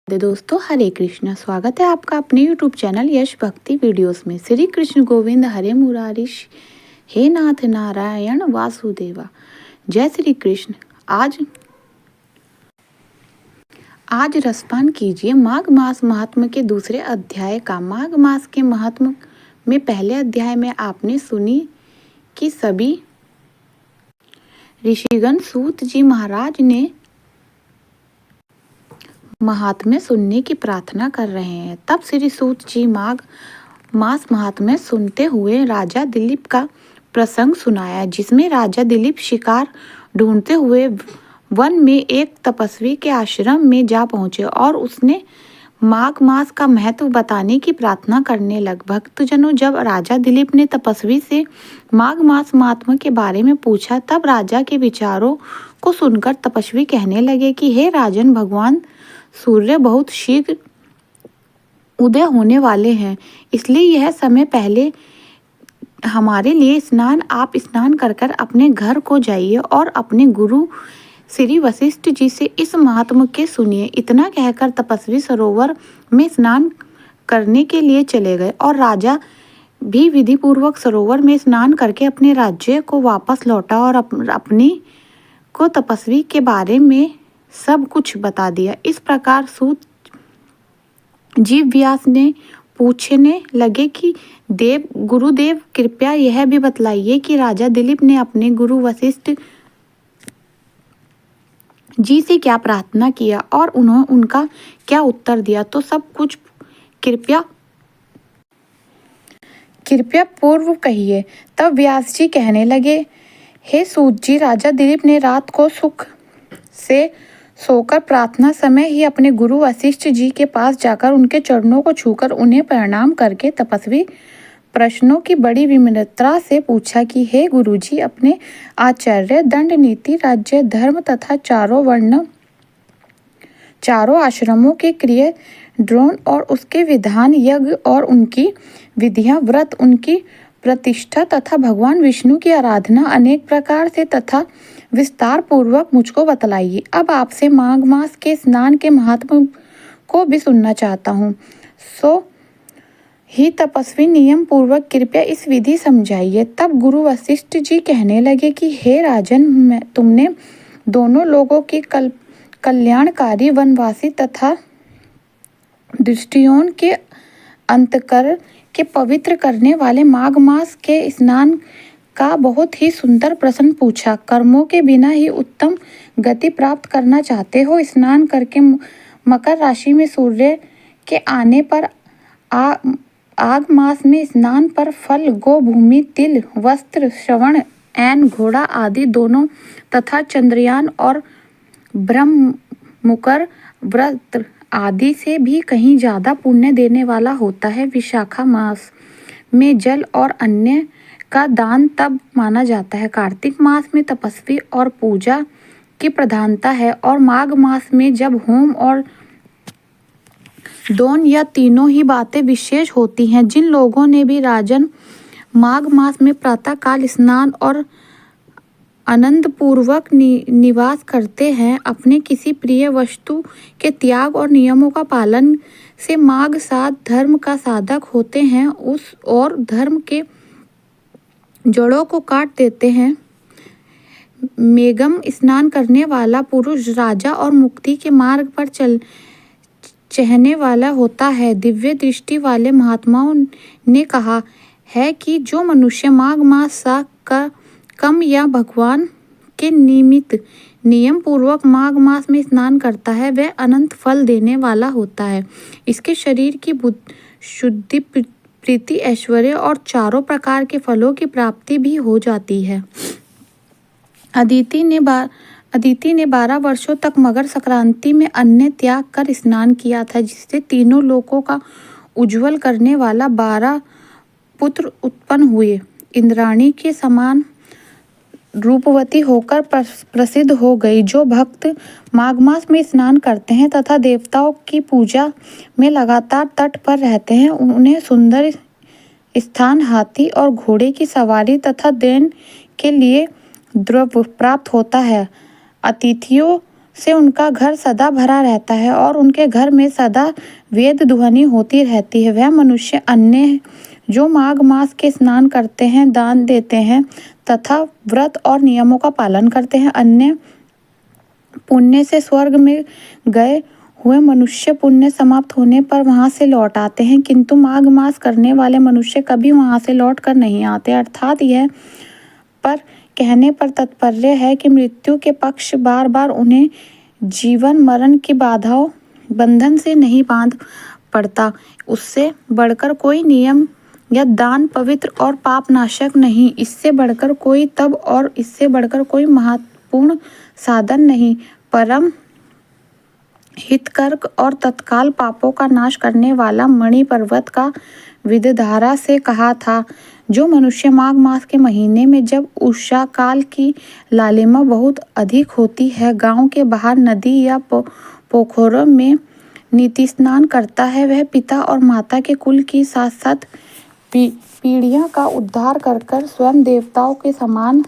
दोस्तों, हरे कृष्णा। स्वागत है आपका अपने यूट्यूब चैनल यश भक्ति वीडियोस में। श्री कृष्ण गोविंद हरे मुरारी, हे नाथ नारायण वासुदेवा। जय श्री कृष्ण। आज रसपान कीजिए माघ मास महात्म के दूसरे अध्याय का। माघ मास के महात्म में पहले अध्याय में आपने सुनी कि सभी ऋषिगण सूत जी महाराज ने महात्म्य सुनने की प्रार्थना कर रहे हैं। तब श्री सूत जी माघ मास महात्म्य सुनते हुए राजा दिलीप का प्रसंग सुनाया, जिसमें राजा दिलीप शिकार ढूंढते हुए वन में एक तपस्वी के आश्रम में जा पहुंचे और उसने माघ मास का महत्व बताने की प्रार्थना करने लगे। भक्तजनों, जब राजा दिलीप ने तपस्वी से माघ मास महात्म्य के बारे में पूछा, तब राजा के विचारों को सुनकर तपस्वी कहने लगे कि हे राजन, भगवान सूर्य बहुत शीघ्र उदय होने वाले हैं, इसलिए यह समय पहले हमारे लिए आप स्नान कर अपने घर को जाइए और अपने गुरु श्री वशिष्ठ जी से इस महात्म के सुनिए। इतना कहकर तपस्वी सरोवर में स्नान करने के लिए चले गए और राजा भी विधि पूर्वक सरोवर में स्नान करके अपने राज्य को वापस लौटा और अपनी को तपस्वी के बारे में सब कुछ बता दिया। इस प्रकार सूत जी व्यास ने पूछने लगे कि गुरुदेव, कृपया यह भी बतलाइए कि राजा दिलीप ने अपने गुरु वशिष्ठ जी से क्या प्रार्थना किया और उनका क्या उत्तर दिया, तो सब कुछ कृपया पूर्व कहिए। तब व्यास जी कहने लगे, हे सूत जी, राजा दिलीप ने रात को सुख से सोकर प्रार्थना समय ही अपने गुरु वशिष्ठ जी के पास जाकर उनके चरणों को छूकर उन्हें प्रणाम करके तपस्वी प्रश्नों की बड़ी विनम्रता से पूछा कि हे गुरुजी, अपने आचार्य, दंड नीति, राज्य, धर्म तथा चारों आश्रमों के क्रिया, ड्रोन और उसके विधान, यज्ञ और उनकी विधियां, व्रत, उनकी प्रतिष्ठा तथा भगवान विष्णु की आराधना अनेक प्रकार से तथा विस्तार पूर्वक मुझको बतलाइए। अब आपसे माघ मास के स्नान के महात्म को भी सुनना चाहता हूँ। सो ही तपस्वी नियम पूर्वक कृपया इस विधि समझाइए। तब गुरु वशिष्ठ जी कहने लगे कि हे राजन, तुमने दोनों लोगों की कल्याणकारी, वनवासी तथा दृष्टियों के अंतकर के पवित्र करने वाले माघ मास के स्नान का बहुत ही सुंदर प्रश्न पूछा। कर्मों के बिना ही उत्तम गति प्राप्त करना चाहते हो? स्नान करके मकर राशि में सूर्य के आने पर आग मास में स्नान पर फल, गो, भूमि, तिल, वस्त्र, श्रवण, ऐन, घोड़ा आदि दोनों तथा चंद्रयान और ब्रह्ममुकर व्रत आदि से भी कहीं ज्यादा पुण्य देने वाला होता है। विशाखा मास में जल और अन्य का दान तब माना जाता है। कार्तिक मास में तपस्वी और पूजा की प्रधानता है और माघ मास में जब होम और दान या तीनों ही बातें विशेष होती हैं। जिन लोगों ने भी राजन माघ मास में प्रातः काल स्नान और आनंद पूर्वक निवास करते हैं, अपने किसी प्रिय वस्तु के त्याग और नियमों का पालन से माघ साध धर्म का साधक होते हैं, उस और धर्म के जड़ों को काट देते हैं। मेघम स्नान करने वाला पुरुष राजा और मुक्ति के मार्ग पर चलने वाला होता है। दिव्य दृष्टि वाले महात्माओं ने कहा है कि जो मनुष्य माघ मास का कम या भगवान के निमित्त नियम पूर्वक माघ मास में स्नान करता है, वह अनंत फल देने वाला होता है। इसके शरीर की शुद्धि, प्रीति, ऐश्वर्य और चारों प्रकार के फलों की प्राप्ति भी हो जाती है। अदिति ने 12 वर्षों तक मकर संक्रांति में अन्न त्याग कर स्नान किया था, जिससे तीनों लोकों का उज्जवल करने वाला 12 पुत्र उत्पन्न हुए। इंद्राणी के समान रूपवती होकर प्रसिद्ध हो गई। जो भक्त माघ मास में स्नान करते हैं तथा देवताओं की पूजा में लगातार तट पर रहते हैं, उन्हें सुंदर स्थान, हाथी और घोड़े की सवारी तथा दान के लिए द्रव्य प्राप्त होता है। अतिथियों से उनका घर सदा भरा रहता है और उनके घर में सदा वेद ध्वनि होती रहती है। वह मनुष्य अन्य जो माघ मास के स्नान करते हैं, दान देते हैं तथा व्रत और नियमों का पालन करते हैं, अन्य पुण्य से स्वर्ग में गए हुए मनुष्य पुण्य समाप्त होने पर वहां से लौट आते हैं, किंतु माघ मास करने वाले मनुष्य कभी वहां से लौट कर नहीं आते। अर्थात यह पर कहने पर तात्पर्य है कि मृत्यु के पक्ष बार बार उन्हें जीवन मरण की बाधाओं बंधन से नहीं बांध पड़ता। उससे बढ़कर कोई नियम या दान पवित्र और पाप नाशक नहीं, इससे बढ़कर कोई तप और इससे बढ़कर कोई महत्वपूर्ण साधन नहीं। परम हितकर और तत्काल पापों का नाश करने वाला मणि पर्वत का विदधारा से कहा था, जो मनुष्य माघ मास के महीने में जब उषा काल की लालिमा बहुत अधिक होती है, गांव के बाहर नदी या पोखरों में नित्य स्नान करता है, वह पिता और माता के कुल की साथ साथ पीढ़ियों का उद्धार कर स्वयं देवताओं के समान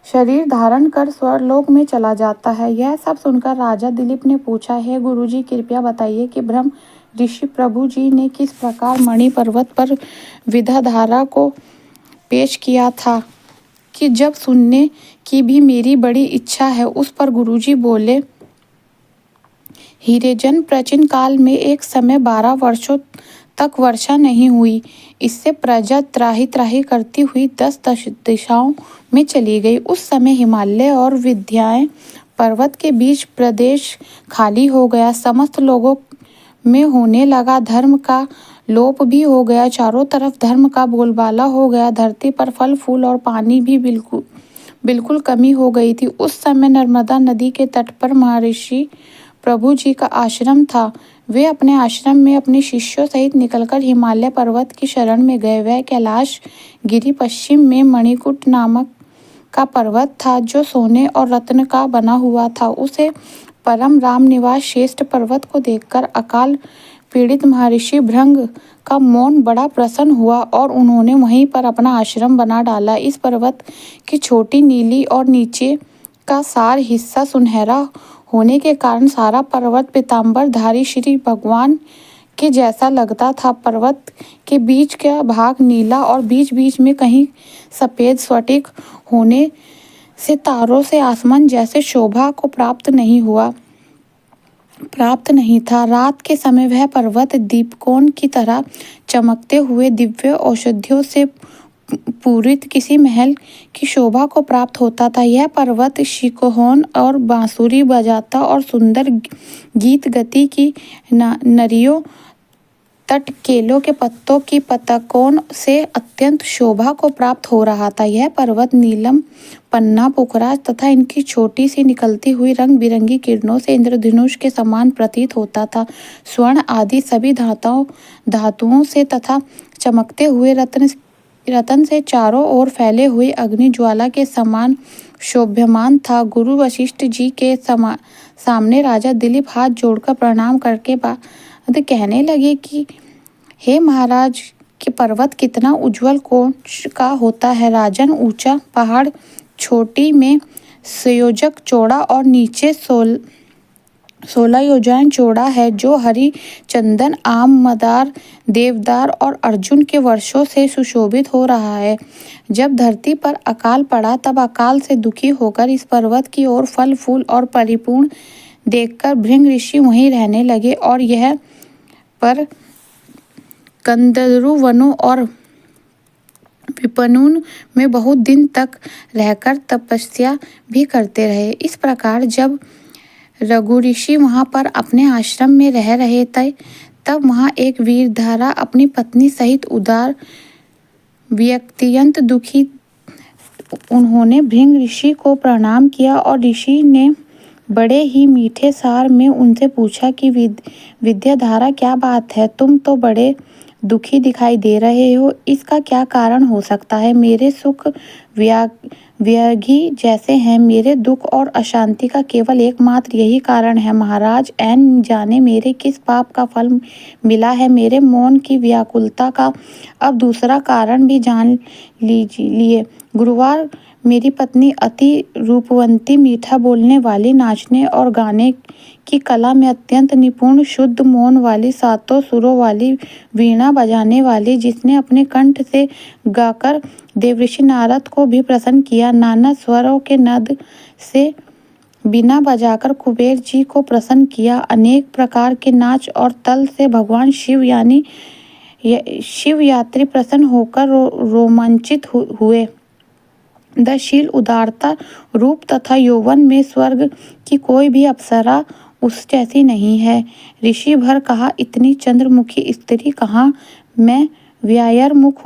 शरीर धारण कर स्वर्गलोक में चला जाता है। यह सब सुनकर राजा दिलीप ने पूछा, हे गुरुजी, कृपया बताइए कि ब्रह्म ऋषि प्रभु जी ने किस प्रकार मणि पर्वत पर विधाधारा को पेश किया था कि जब सुनने की भी मेरी बड़ी इच्छा है। उस पर गुरुजी बोले, हीरेजन, प्राचीन काल में एक समय 12 वर्षों तक वर्षा नहीं हुई। इससे प्रजा त्राही त्राही करती हुई 10 दिशाओं में चली गई। उस समय हिमालय और विंध्य पर्वत के बीच प्रदेश खाली हो गया। समस्त लोगों में होने लगा धर्म का लोप भी हो गया। चारों तरफ धर्म का बोलबाला हो गया। धरती पर फल फूल और पानी भी बिल्कुल कमी हो गई थी। उस समय नर्मदा नदी के तट पर महर्षि प्रभु जी का आश्रम था। वे अपने आश्रम में अपने शिष्यों सहित निकलकर हिमालय पर्वत की शरण में गए। वह कैलाश गिरी पश्चिम में मणिकूट नामक का पर्वत था, जो सोने और रत्न का बना हुआ था। उसे परम राम निवास श्रेष्ठ पर्वत को देखकर अकाल पीड़ित महर्षि भृंग का मौन बड़ा प्रसन्न हुआ और उन्होंने वहीं पर अपना आश्रम बना डाला। इस पर्वत की छोटी नीली और नीचे का सार हिस्सा सुनहरा होने के कारण सारा पर्वत पीतांबरधारी श्री भगवान के जैसा लगता था। पर्वत के बीच का भाग नीला और बीच बीच में कहीं सफेद स्फटिक होने से तारों से आसमान जैसे शोभा को प्राप्त नहीं था। रात के समय वह पर्वत दीपकोण की तरह चमकते हुए दिव्य औषधियों से पूरित किसी महल की शोभा को प्राप्त होता था। यह पर्वत शिकोहन और बांसुरी बजाता और सुंदर गीत गति की नरियों तट केलों के पत्तों की पतकों से अत्यंत शोभा को प्राप्त हो रहा था। यह पर्वत नीलम, पन्ना, पुखराज तथा इनकी छोटी सी निकलती हुई रंग बिरंगी किरणों से इंद्रधनुष के समान प्रतीत होता था। स्वर्ण आदि सभी धातुओं से तथा चमकते हुए रतन से चारों ओर फैले हुए अग्नि ज्वाला के समान शोभ्यमान था। गुरु वशिष्ठ जी के सामने राजा दिलीप हाथ जोड़कर प्रणाम करके बाद कहने लगे कि हे महाराज, कि पर्वत कितना उज्जवल कोश का होता है। राजन, ऊंचा पहाड़ छोटी में संयोजक चौड़ा और नीचे 16 योजन चौड़ा है, जो हरि चंदन, आम, मदार, देवदार और अर्जुन के वर्षों से सुशोभित हो रहा है। जब धरती पर अकाल पड़ा तब अकाल से दुखी होकर इस पर्वत की ओर फल फूल और परिपूर्ण देखकर भृंग ऋषि वहीं रहने लगे और यह पर गंधर्व वनों और विपणुन में बहुत दिन तक रहकर तपस्या भी करते रहे। इस प्रकार जब रघु ऋषि वहां पर अपने आश्रम में रह रहे थे, तब वहां एक वीरधारा अपनी पत्नी सहित उदार व्यक्तियंत दुखी। उन्होंने भृंग ऋषि को प्रणाम किया और ऋषि ने बड़े ही मीठे सार में उनसे पूछा कि विद्याधारा, क्या बात है? तुम तो बड़े दुखी दिखाई दे रहे हो। इसका क्या कारण हो सकता है? मेरे सुख व्याधि जैसे हैं। मेरे दुख और अशांति का केवल एकमात्र यही कारण है। महाराज, ऐन जाने मेरे किस पाप का फल मिला है। मेरे मौन की व्याकुलता का अब दूसरा कारण भी जान लीजिए। गुरुवार मेरी पत्नी अति रूपवंती, मीठा बोलने वाली, नाचने और गाने की कला में अत्यंत निपुण, शुद्ध मौन वाली, सातों सुरों वाली, वीणा बजाने वाली, जिसने अपने कंठ से गाकर देवर्षि नारद को भी प्रसन्न किया, नाना स्वरों के नद से बीना बजाकर कुबेर जी को प्रसन्न किया, अनेक प्रकार के नाच और तल से भगवान शिव यानी शिव यात्री प्रसन्न होकर रोमांचित हुए। दशील, उदारता, रूप तथा यौवन में स्वर्ग की कोई भी अप्सरा उस जैसी नहीं है। ऋषि भर कहा, इतनी चंद्रमुखी स्त्री कहाँ। मैं व्यायर मुख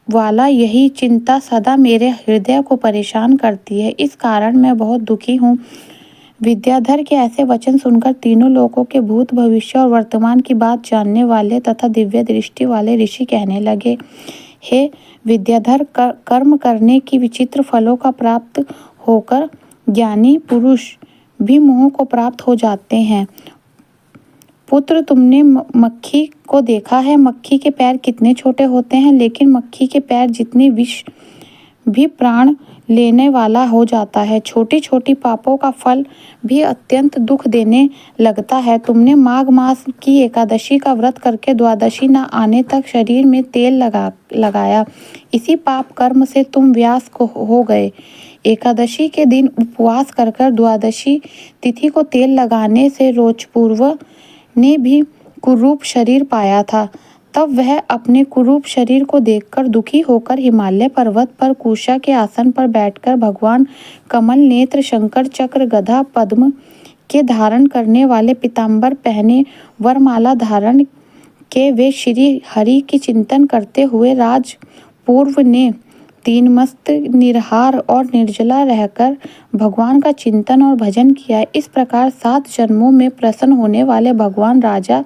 वाला, यही चिंता सदा मेरे हृदय को परेशान करती है। इस कारण मैं बहुत दुखी हूँ। विद्याधर के ऐसे वचन सुनकर तीनों लोकों के भूत, भविष्य और वर्तमान की बात जानने वाले तथा दिव्य दृष्टि वाले ऋषि कहने लगे, हे विद्याधर, कर्म करने की विचित्र फलों का प्राप्त होकर ज्ञानी पुरुष भी मोह को प्राप्त हो जाते हैं। पुत्र, तुमने मक्खी को देखा है। मक्खी के पैर कितने छोटे होते हैं, लेकिन मक्खी के पैर जितने विष भी प्राण लेने वाला हो जाता है। छोटी छोटी पापों का फल भी अत्यंत दुख देने लगता है। तुमने माघ मास की एकादशी का व्रत करके द्वादशी न आने तक शरीर में तेल लगाया। इसी पाप कर्म से तुम व्यास को हो गए। एकादशी के दिन उपवास कर द्वादशी तिथि को तेल लगाने से रोचपूर्व ने भी कुरूप शरीर पाया था। तब वह अपने कुरूप शरीर को देखकर दुखी होकर हिमालय पर्वत पर कुशा के आसन पर बैठकर भगवान कमल नेत्र, शंकर चक्र, गदा, पद्म के धारण करने वाले, पीतांबर पहने, वरमाला धारण के वे श्री हरि की चिंतन करते हुए राजपूर्व ने तीन मस्त, निरहार और निर्जला रहकर भगवान का चिंतन और भजन किया। इस प्रकार 7 जन्मों में प्रसन्न होने वाले भगवान राजा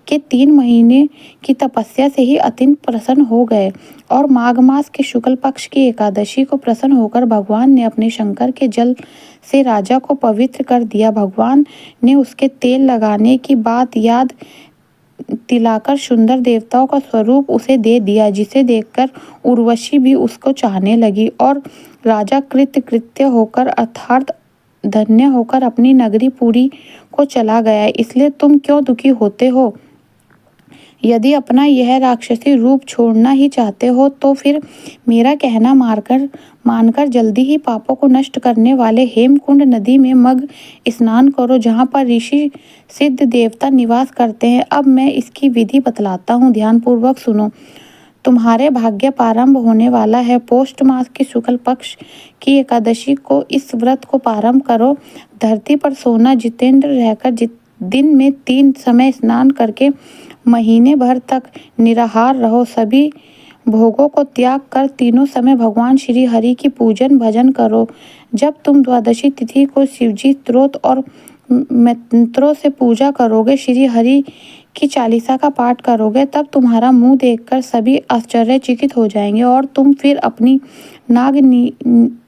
के 3 महीने की तपस्या से ही अत्यंत प्रसन्न हो गए और माघ मास के शुक्ल पक्ष की एकादशी को प्रसन्न होकर भगवान ने अपने शंकर के जल से राजा को पवित्र कर दिया। भगवान ने उसके तेल लगाने की बात याद दिलाकर सुंदर देवताओं का स्वरूप उसे दे दिया, जिसे देखकर उर्वशी भी उसको चाहने लगी और राजा कृत्य होकर अर्थात धन्य होकर अपनी नगरी पुरी को चला गया। इसलिए तुम क्यों दुखी होते हो? यदि अपना यह राक्षसी रूप छोड़ना ही चाहते हो तो फिर मेरा कहना मानकर जल्दी ही पापों को नष्ट करने वाले हेमकुंड नदी में मग स्नान करो, जहाँ पर ऋषि सिद्ध देवता निवास करते हैं। अब मैं इसकी विधि बतलाता हूँ, ध्यानपूर्वक सुनो। तुम्हारे भाग्य प्रारंभ होने वाला है। पोष्ट मास की शुक्ल पक्ष की एकादशी को इस व्रत को प्रारंभ करो। धरती पर सोना जितेंद्र रहकर दिन में 3 समय स्नान करके महीने भर तक निराहार रहो। सभी भोगों को त्याग कर तीनों समय भगवान श्री हरि की पूजन भजन करो। जब तुम द्वादशी तिथि को शिवजी स्तोत्र और मंत्रों से पूजा करोगे, श्री हरि की चालीसा का पाठ करोगे, तब तुम्हारा मुंह देखकर सभी आश्चर्यचकित हो जाएंगे और तुम फिर अपनी नाग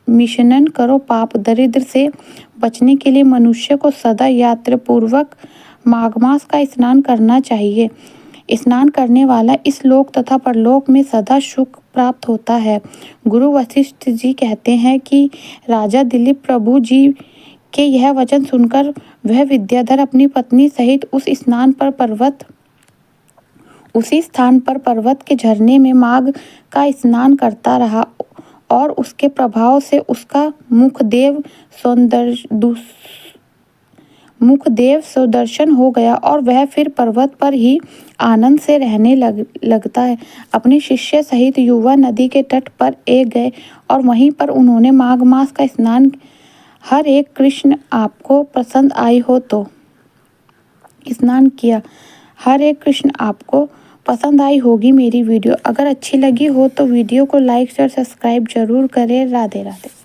मिशनन करो। पाप दरिद्र से बचने के लिए मनुष्य को सदा यात्रापूर्वक माघ मास का स्नान करना चाहिए। स्नान करने वाला इस लोक तथा परलोक में सदा सुख प्राप्त होता है। गुरु वशिष्ठ जी कहते हैं कि राजा दिलीप प्रभु जी के यह वचन सुनकर वह विद्याधर अपनी पत्नी सहित उसी स्थान पर पर्वत के झरने में माघ का स्नान करता रहा और उसके प्रभाव से उसका मुखदेव सुदर्शन हो गया और वह फिर पर्वत पर ही आनंद से रहने लगता है। अपने शिष्य सहित युवा नदी के तट पर गए और वहीं पर उन्होंने माघ मास का स्नान हर एक कृष्ण आपको पसंद आई हो तो स्नान किया। हर एक कृष्ण आपको पसंद आई होगी मेरी वीडियो। अगर अच्छी लगी हो तो वीडियो को लाइक शेयर सब्सक्राइब जरूर करें। राधे राधे।